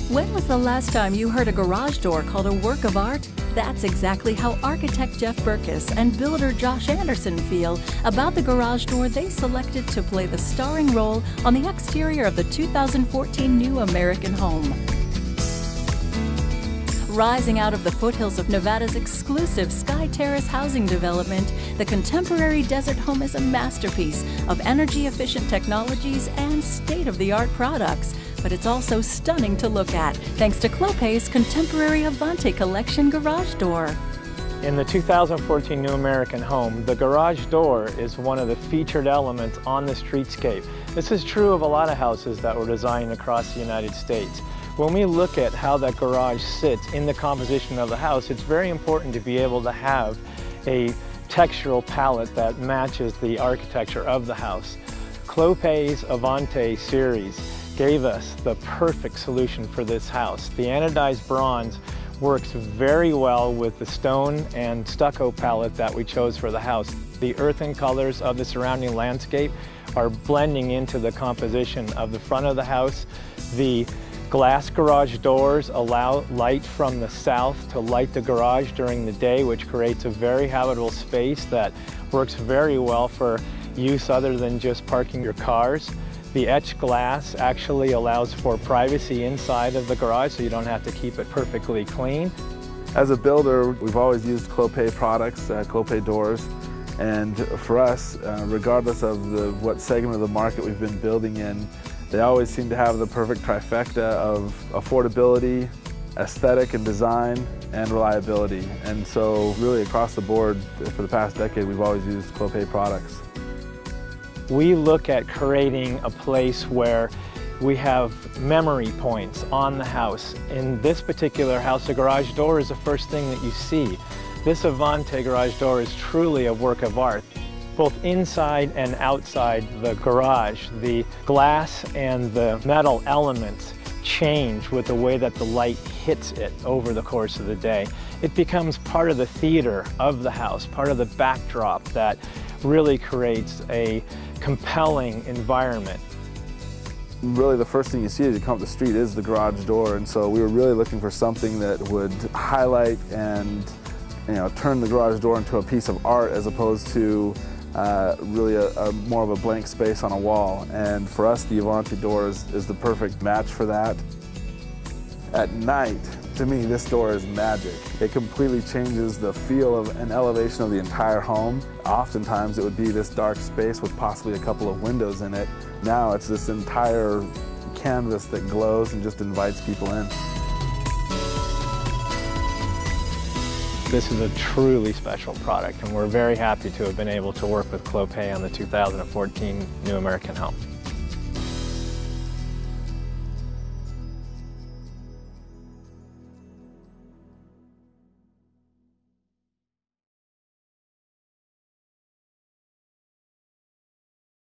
When was the last time you heard a garage door called a work of art? That's exactly how architect Jeff Burkus and builder Josh Anderson feel about the garage door they selected to play the starring role on the exterior of the 2014 new American home. Rising out of the foothills of Nevada's exclusive Sky Terrace housing development, the contemporary desert home is a masterpiece of energy-efficient technologies and state-of-the-art products. But it's also stunning to look at, thanks to Clopay's contemporary Avante collection garage door. In the 2014 New American Home, the garage door is one of the featured elements on the streetscape. This is true of a lot of houses that were designed across the United States. When we look at how that garage sits in the composition of the house, it's very important to be able to have a textural palette that matches the architecture of the house. Clopay's Avante series gave us the perfect solution for this house. The anodized bronze works very well with the stone and stucco palette that we chose for the house. The earthen colors of the surrounding landscape are blending into the composition of the front of the house. The glass garage doors allow light from the south to light the garage during the day, which creates a very habitable space that works very well for use other than just parking your cars. The etched glass actually allows for privacy inside of the garage, so you don't have to keep it perfectly clean. As a builder, we've always used Clopay products, Clopay doors, and for us, regardless of what segment of the market we've been building in, they always seem to have the perfect trifecta of affordability, aesthetic and design, and reliability. And so really across the board, for the past decade, we've always used Clopay products. We look at creating a place where we have memory points on the house. In this particular house, the garage door is the first thing that you see. This Avante garage door is truly a work of art. Both inside and outside the garage, the glass and the metal elements change with the way that the light hits it over the course of the day. It becomes part of the theater of the house, part of the backdrop that really creates a compelling environment. Really the first thing you see as you come up the street is the garage door, and so we were really looking for something that would highlight and turn the garage door into a piece of art as opposed to really more of a blank space on a wall. And for us, the Avante door is the perfect match for that. At night, to me, this door is magic. It completely changes the feel of an elevation of the entire home. Oftentimes it would be this dark space with possibly a couple of windows in it. Now it's this entire canvas that glows and just invites people in. This is a truly special product, and we're very happy to have been able to work with Clopay on the 2014 New American Home.